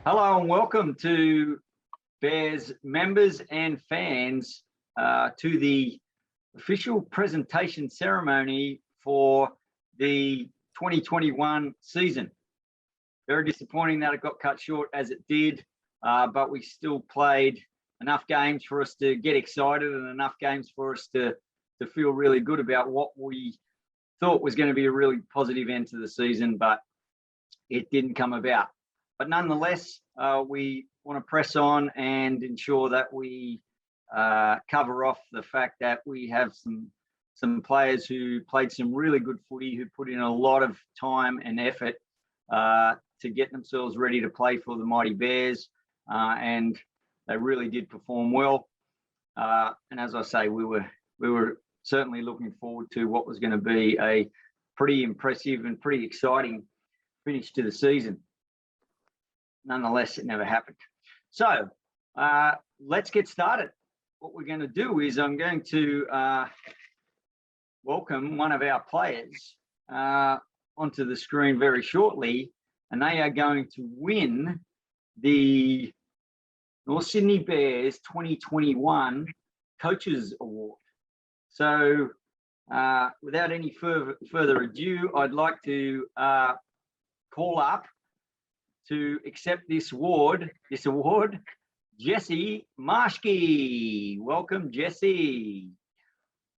Hello and welcome to Bears members and fans to the official presentation ceremony for the 2021 season. Very disappointing that it got cut short as it did, but we still played enough games for us to get excited and enough games for us to feel really good about what we thought was going to be a really positive end to the season, but it didn't come about. But nonetheless, we want to press on and ensure that we cover off the fact that we have some players who played some really good footy, who put in a lot of time and effort to get themselves ready to play for the mighty Bears, and they really did perform well. And as I say, we were certainly looking forward to what was going to be a pretty impressive and pretty exciting finish to the season. Nonetheless, it never happened. So let's get started. What we're going to do is I'm going to welcome one of our players onto the screen very shortly, and they are going to win the North Sydney Bears 2021 Coaches Award. So without any further ado, I'd like to call up to accept this award, Jesse Marshke. Welcome, Jesse.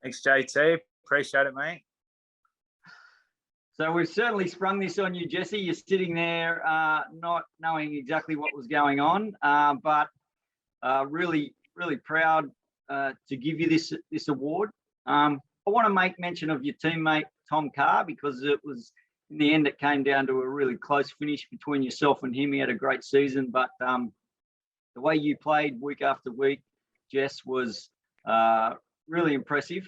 Thanks, JT. Appreciate it, mate. So we've certainly sprung this on you, Jesse. You're sitting there not knowing exactly what was going on, but really, really proud to give you this award. I want to make mention of your teammate, Tom Carr, because it was, in the end, it came down to a really close finish between yourself and him. He had a great season, but the way you played week after week, Jess, was really impressive.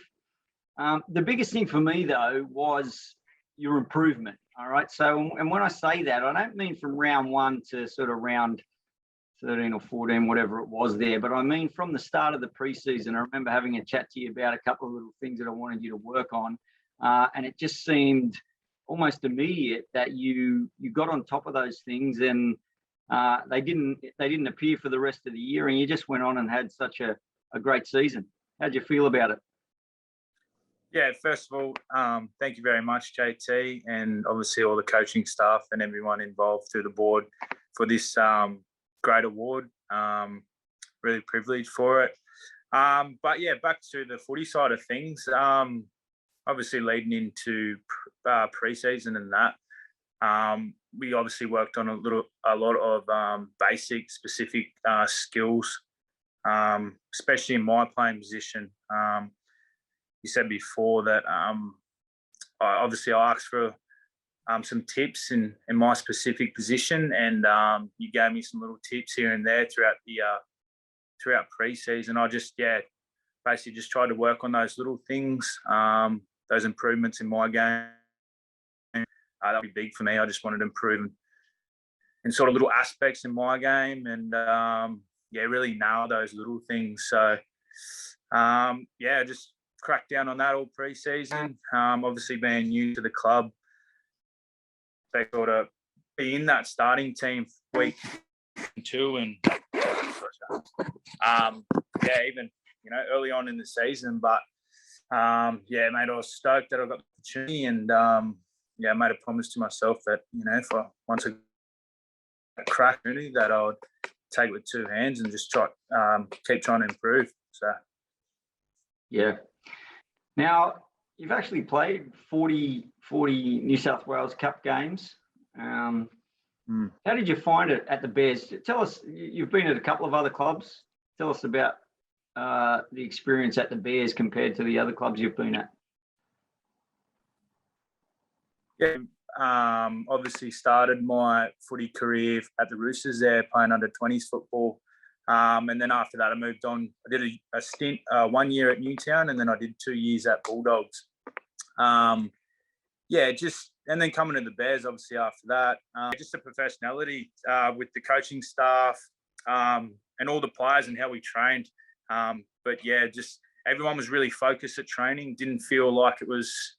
The biggest thing for me, though, was your improvement. All right. So, and when I say that, I don't mean from round 1 to sort of round 13 or 14, whatever it was there, but I mean from the start of the preseason. I remember having a chat to you about a couple of little things that I wanted you to work on, and it just seemed almost immediate that you got on top of those things, and they didn't appear for the rest of the year, and you just went on and had such a great season. How'd you feel about it? Yeah, first of all, thank you very much, JT, and obviously all the coaching staff and everyone involved through the board for this great award. Really privileged for it. But yeah, back to the footy side of things. Obviously leading into pre-season and that, we obviously worked on a lot of basic, specific skills, especially in my playing position. You said before that I asked for some tips in my specific position, and you gave me some little tips here and there throughout pre-season. I just basically just tried to work on those little things, those improvements in my game. That'd be big for me. I just wanted to improve in sort of little aspects in my game, and really nail those little things. So just crack down on that all pre-season. Obviously being new to the club, they sort of be in that starting team week 2, and even early on in the season. But mate, I was stoked that I got the opportunity, and I made a promise to myself that if once I crack it, that I would take it with 2 hands and just keep trying to improve. So yeah. Now, you've actually played 40 New South Wales Cup games. How did you find it at the Bears? Tell us, you've been at a couple of other clubs. Tell us about the experience at the Bears compared to the other clubs you've been at. Yeah, obviously started my footy career at the Roosters there, playing under 20s football. And then after that, I moved on. I did a stint 1 year at Newtown, and then I did 2 years at Bulldogs. And then coming to the Bears, obviously after that, just the professionality with the coaching staff and all the players and how we trained. Just everyone was really focused at training. Didn't feel like it was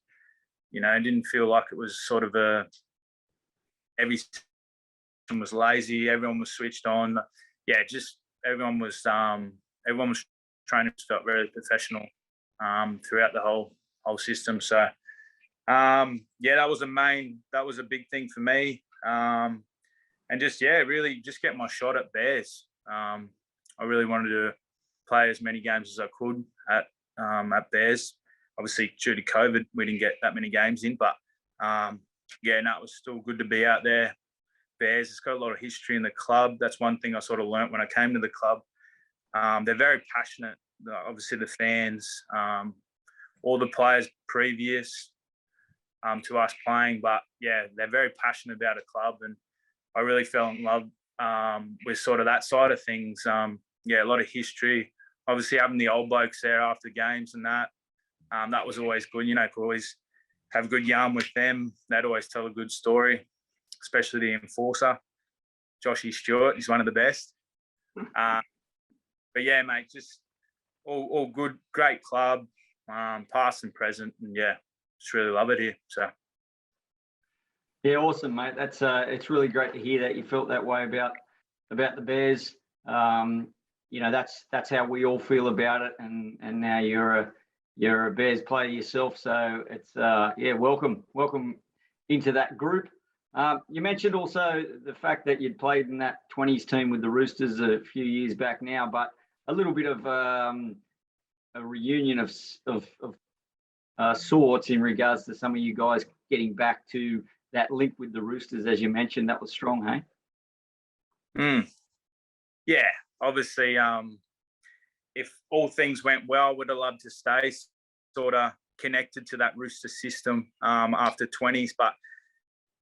sort of every was lazy. Everyone was switched on. Yeah, just everyone was training, felt very professional throughout the whole system. So yeah, that was a big thing for me. And just really just get my shot at Bears. I really wanted to play as many games as I could at Bears. Obviously, due to COVID, we didn't get that many games in, but it was still good to be out there. Bears, it's got a lot of history in the club. That's one thing I sort of learnt when I came to the club. They're very passionate. Obviously, the fans, all the players previous to us playing, but yeah, they're very passionate about a club, and I really fell in love with sort of that side of things. A lot of history. Obviously, having the old blokes there after games and that was always good. You know, could always have a good yarn with them. They'd always tell a good story, especially the enforcer, Joshy Stewart. He's one of the best. But yeah, mate, just all good, great club, past and present, and yeah, just really love it here. So. Yeah, awesome, mate. That's it's really great to hear that you felt that way about the Bears. That's how we all feel about it, and now you're a Bears player yourself, so it's welcome into that group. You mentioned also the fact that you'd played in that 20s team with the Roosters a few years back now, but a little bit of a reunion of sorts in regards to some of you guys getting back to that link with the Roosters, as you mentioned. That was strong, hey? Yeah, obviously, if all things went well, would have loved to stay sort of connected to that Rooster system after 20s, but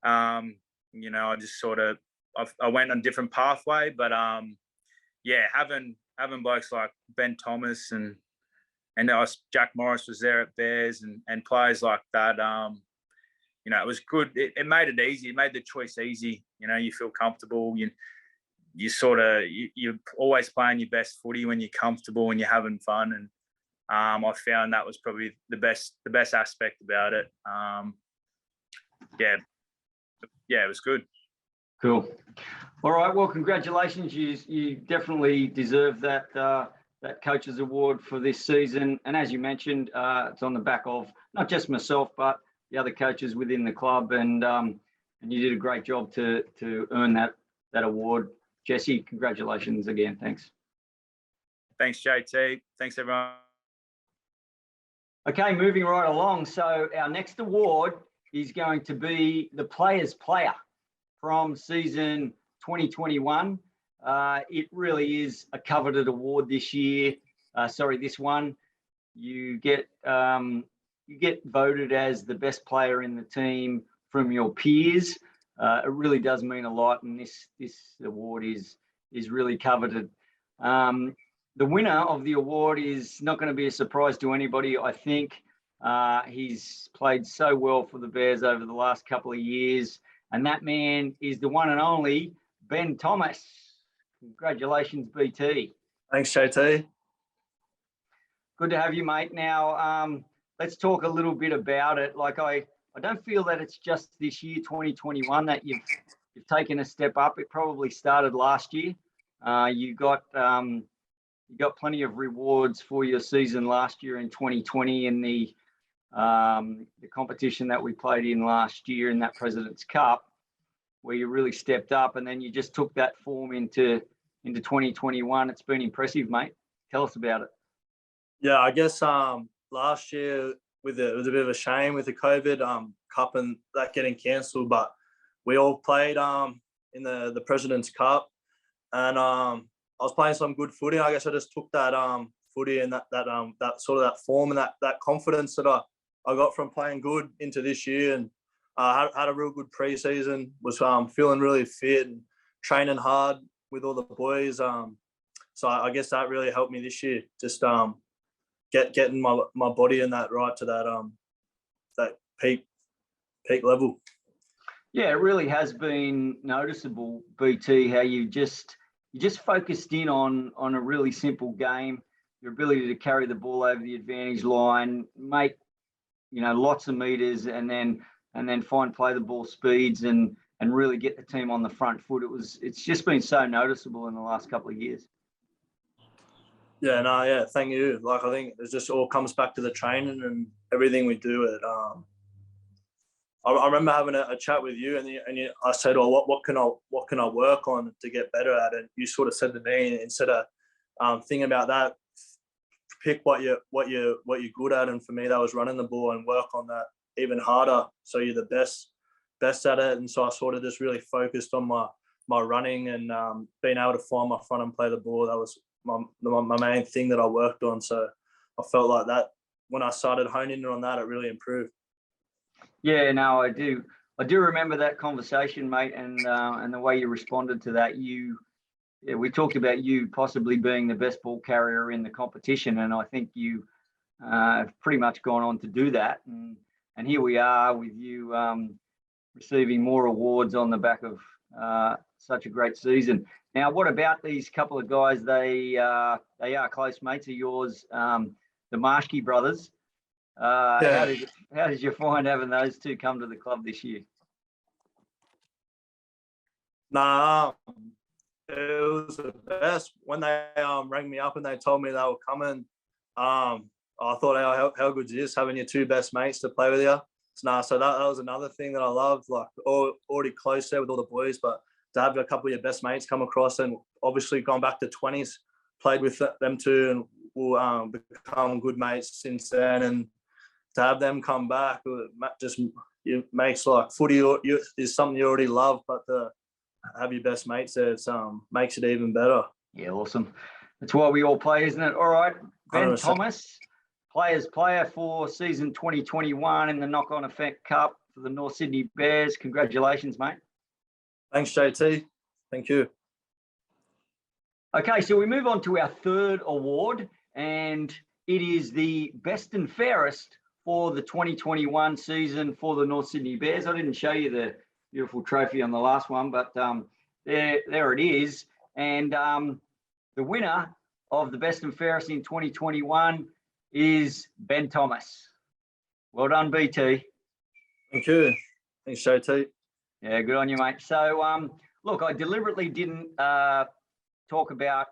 I just sort of I went on a different pathway. But having blokes like Ben Thomas and Jack Morris was there at Bears, and players like that. It was good. It made it easy. It made the choice easy. You feel comfortable. You're always playing your best footy when you're comfortable and you're having fun. And I found that was probably the best aspect about it. It was good. Cool. All right. Well, congratulations. You definitely deserve that coach's award for this season. And as you mentioned, it's on the back of not just myself, but the other coaches within the club. And you did a great job to earn that award. Jesse, congratulations again. Thanks. Thanks, JT. Thanks, everyone. Okay, moving right along. So our next award is going to be the Players' Player from season 2021. It really is a coveted award this year. This one. You get voted as the best player in the team from your peers. It really does mean a lot, and this award is really coveted. The winner of the award is not going to be a surprise to anybody, I think. He's played so well for the Bears over the last couple of years, and that man is the one and only Ben Thomas. Congratulations, BT. Thanks, JT. Good to have you, mate. Now, let's talk a little bit about it. Like I don't feel that it's just this year, 2021, that you've taken a step up. It probably started last year. You got plenty of rewards for your season last year in 2020 in the competition that we played in last year in that President's Cup, where you really stepped up, and then you just took that form into 2021. It's been impressive, mate. Tell us about it. Yeah, I guess last year it was a bit of a shame with the COVID Cup and that getting cancelled, but we all played in the President's Cup, and I was playing some good footy. I guess I just took that footy and that sort of that form and that confidence that I got from playing good into this year, and had a real good pre-season. Was feeling really fit and training hard with all the boys. So I guess that really helped me this year. Just getting my body in that right to that peak level. Yeah, it really has been noticeable, BT, how you just focused in on a really simple game, your ability to carry the ball over the advantage line, make lots of meters, and then play the ball speeds and and really get the team on the front foot. It's just been so noticeable in the last couple of years. Yeah, no, yeah, thank you. Like, I think it just all comes back to the training and everything we do. I remember having a chat with you, and I said, "Oh, what can I work on to get better at it?" You sort of said to me, instead of thinking about that, pick what you're good at. And for me, that was running the ball, and work on that even harder, so you're the best at it. And so I sort of just really focused on my running and being able to find my front and play the ball. That was my main thing that I worked on. So I felt like that when I started honing in on that, it really improved. Yeah, no, I do remember that conversation, mate, and the way you responded to that. We talked about you possibly being the best ball carrier in the competition, and I think you have pretty much gone on to do that. And here we are with you receiving more awards on the back of such a great season. Now, what about these couple of guys? They are close mates of yours, the Marshke brothers. Yeah. How did you find having those two come to the club this year? Nah, it was the best. When they rang me up and they told me they were coming, I thought, how good is this, having your two best mates to play with you? So that was another thing that I loved, like already close there with all the boys, but to have a couple of your best mates come across, and obviously gone back to 20s, played with them too, and will become good mates since then. And to have them come back, it makes like footy is something you already love, but to have your best mates there, it makes it even better. Yeah, awesome. That's why we all play, isn't it? All right, Ben 100%. Thomas, players player for season 2021 in the Knock On Effect Cup for the North Sydney Bears. Congratulations, mate. Thanks, JT. Thank you. Okay, so we move on to our third award, and it is the Best and Fairest for the 2021 season for the North Sydney Bears. I didn't show you the beautiful trophy on the last one, but there it is. And the winner of the Best and Fairest in 2021 is Ben Thomas. Well done, BT. Thank you. Thanks, JT. Yeah, good on you, mate. So, look, I deliberately didn't talk about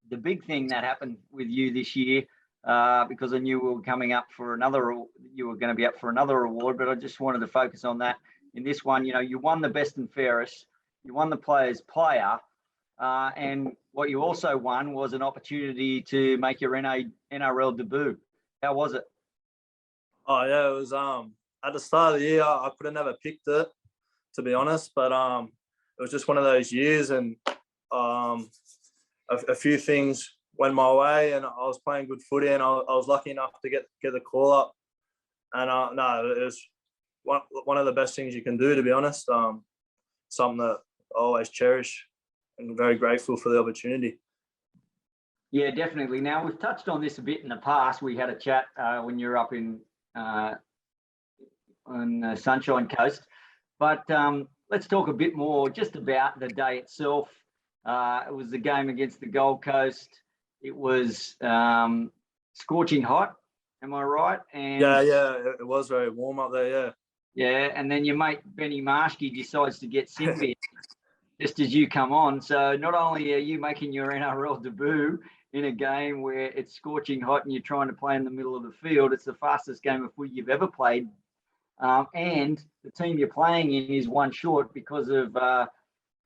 the big thing that happened with you this year because I knew we were coming up for you were going to be up for another award, but I just wanted to focus on that. In this one, you won the Best and Fairest, you won the Players Player, and what you also won was an opportunity to make your NRL debut. How was it? Oh yeah, it was at the start of the year I could have never picked it, to be honest, but it was just one of those years, and a few things went my way, and I was playing good footy, and I was lucky enough to get the call up, and no, it was one of the best things you can do, to be honest. Something that I always cherish, and very grateful for the opportunity. Yeah, definitely. Now, we've touched on this a bit in the past. We had a chat when you were up on the Sunshine Coast, but let's talk a bit more just about the day itself. It was the game against the Gold Coast. It was scorching hot. Am I right? And yeah, it was very warm up there. Yeah. Yeah, and then your mate Benny Marshke decides to get sin bin just as you come on. So not only are you making your NRL debut in a game where it's scorching hot and you're trying to play in the middle of the field, it's the fastest game of footy you've ever played. And the team you're playing in is one short because of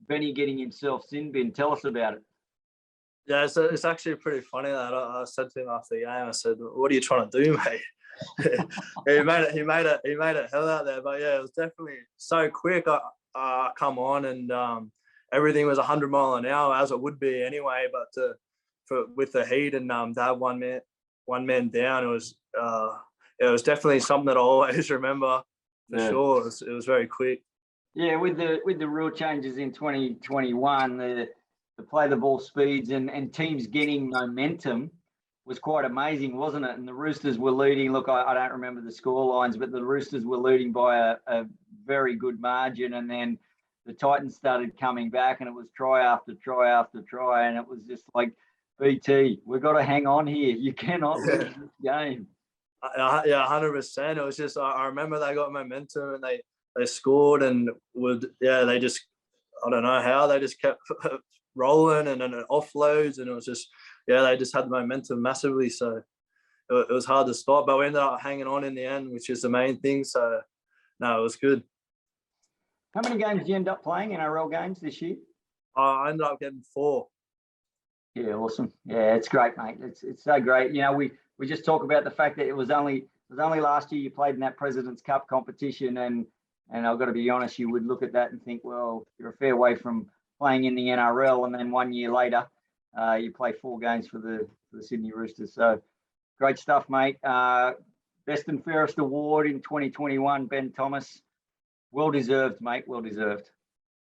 Benny getting himself sin bin. Tell us about it. Yeah, it's actually pretty funny that I said to him after the game, I said, "What are you trying to do, mate?" he made it hell out there. But yeah, it was definitely so quick. I come on, and everything was 100 miles an hour, as it would be anyway. But with the heat and to have one man down, it was definitely something that I always remember for sure. It was very quick. Yeah, with the rule changes in 2021, the play the ball speeds and teams getting momentum was quite amazing, wasn't it? And the Roosters were leading. Look, I don't remember the score lines, but the Roosters were leading by a very good margin. And then the Titans started coming back, and it was try after try after try. And it was just like, BT, we've got to hang on here. You cannot lose this game. Yeah, 100%. It was just, I remember they got momentum and they scored and they just, I don't know how, they just kept rolling and offloads, and it was just, they just had the momentum massively. So it was hard to stop, but we ended up hanging on in the end, which is the main thing. So no, it was good. How many games did you end up playing, NRL games this year? I ended up getting 4. Yeah, awesome. Yeah, it's great, mate. It's so great. You know, we just talk about the fact that it was only last year you played in that President's Cup competition, and I've got to be honest, you would look at that and think, well, you're a fair way from playing in the NRL, and then 1 year later, you play 4 games for the Sydney Roosters. So great stuff, mate. Best and Fairest award in 2021, Ben Thomas. Well deserved, mate. Well deserved.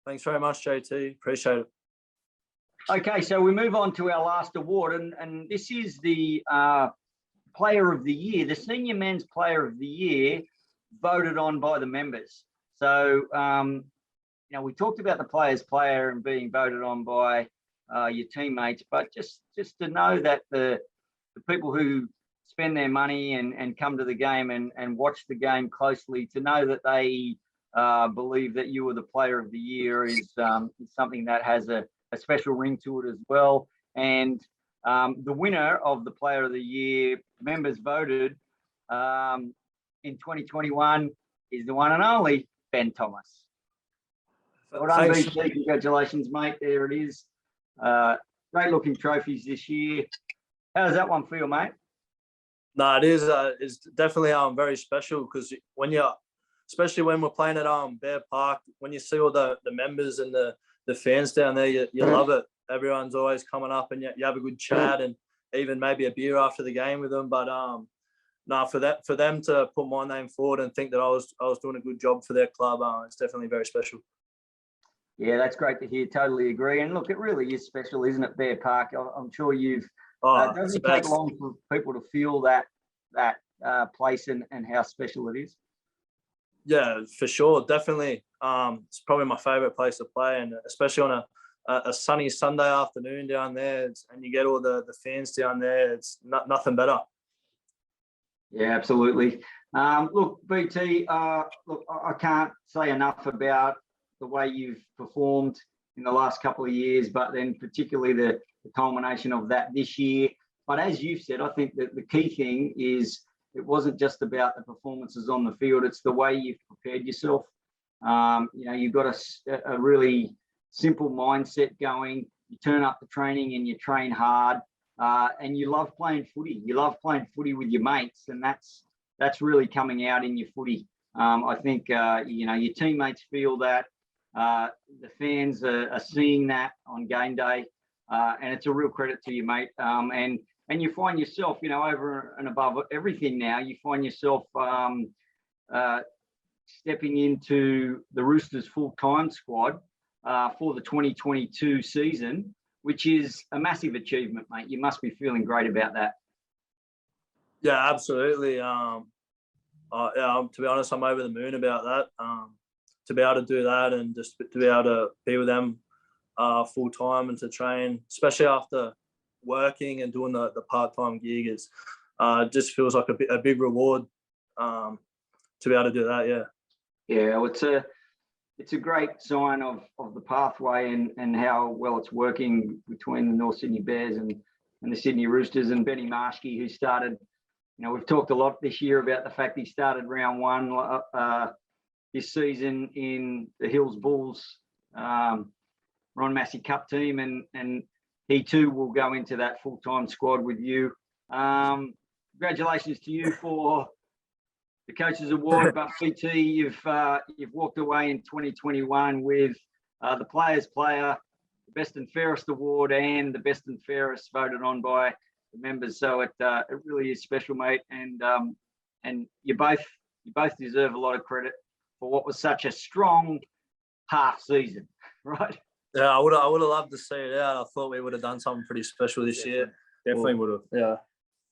Thanks very much, JT. Appreciate it. Okay, so we move on to our last award, and this is the Player of the Year, the Senior Men's Player of the Year, voted on by the members. So, you know, we talked about the player's player and being voted on by your teammates, but just to know that the people who spend their money and come to the game and watch the game closely, to know that they believe that you are the Player of the Year is something that has a special ring to it as well. And the winner of the Player of the Year, members voted in 2021, is the one and only Ben Thomas. Well done, BT. Congratulations, mate. There it is. Great looking trophies this year. How does that one feel, mate? No, it is. It's definitely very special, because especially when we're playing at Bear Park, when you see all the members and the fans down there, you love it. Everyone's always coming up, and you have a good chat, and even maybe a beer after the game with them. But no, for them to put my name forward and think that I was doing a good job for their club, it's definitely very special. Yeah, that's great to hear. Totally agree. And look, it really is special, isn't it, Bear Park? I'm sure you've. It doesn't take long for people to feel that place and how special it is. Yeah, for sure, definitely. It's probably my favourite place to play, and especially on a sunny Sunday afternoon down there, and you get all the fans down there. It's nothing better. Yeah, absolutely. Look, BT, look, I can't say enough about the way you've performed in the last couple of years, but then particularly the culmination of that this year. But as you've said, I think that the key thing is it wasn't just about the performances on the field, it's the way you've prepared yourself. You know, you've got a really simple mindset going. You turn up to training and you train hard, and you love playing footy. You love playing footy with your mates, and that's really coming out in your footy. I think you know, your teammates feel that. The fans are seeing that on game day, and it's a real credit to you, mate. And you find yourself, you know, over and above everything now, you find yourself stepping into the Roosters full-time squad for the 2022 season, which is a massive achievement, mate. You must be feeling great about that. Yeah, absolutely. To be honest, I'm over the moon about that. To be able to do that and just to be able to be with them full-time and to train, especially after working and doing the part-time gig, is just feels like a big reward to be able to do that. Yeah, well, it's a great sign of the pathway and how well it's working between the North Sydney Bears and the Sydney Roosters. And Benny Marshke, who started, you know, we've talked a lot this year about the fact he started round one this season in the Hills Bulls Ron Massey Cup team, and he too will go into that full-time squad with you. Congratulations to you for the Coaches Award, but BT, you've walked away in 2021 with the Players Player, the Best and Fairest Award, and the Best and Fairest voted on by the members. So it really is special, mate, and you both deserve a lot of credit for what was such a strong half season, right? Yeah, I would have loved to see it out. I thought we would have done something pretty special this year. Definitely would have. Yeah,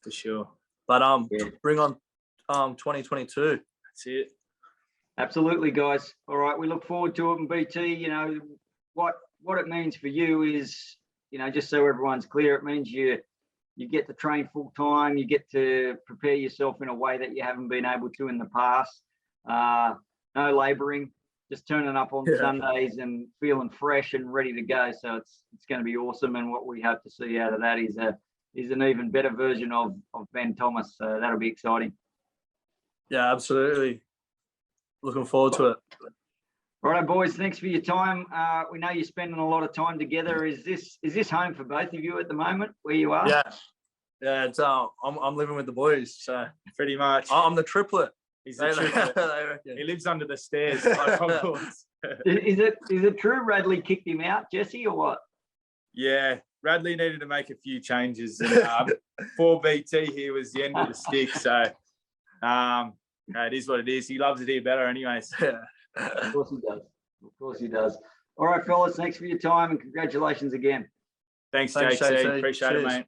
for sure. But bring on 2022. That's it. Absolutely, guys. All right, we look forward to it. And BT, you know, what it means for you is, you know, just so everyone's clear, it means you get to train full time. You get to prepare yourself in a way that you haven't been able to in the past. no labouring, just turning up on Sundays and feeling fresh and ready to go. So it's going to be awesome. And what we hope to see out of that is an even better version of Ben Thomas. So that'll be exciting. Yeah, absolutely. Looking forward to it. Righto, boys. Thanks for your time. We know you're spending a lot of time together. Is this home for both of you at the moment, where you are? Yeah. It's I'm living with the boys, so Pretty much. I'm the triplet. He's the triplet. They reckon. He lives under the stairs like Hogwarts. Is it true Radley kicked him out, Jesse, or what? Yeah, Radley needed to make a few changes, and 4BT here was the end of the stick. So, it is what it is. He loves it here better, anyways. Yeah. Of course he does. Of course he does. All right, fellas. Thanks for your time and congratulations again. Thanks, Thanks, JT. JT. Appreciate it, Cheers. mate.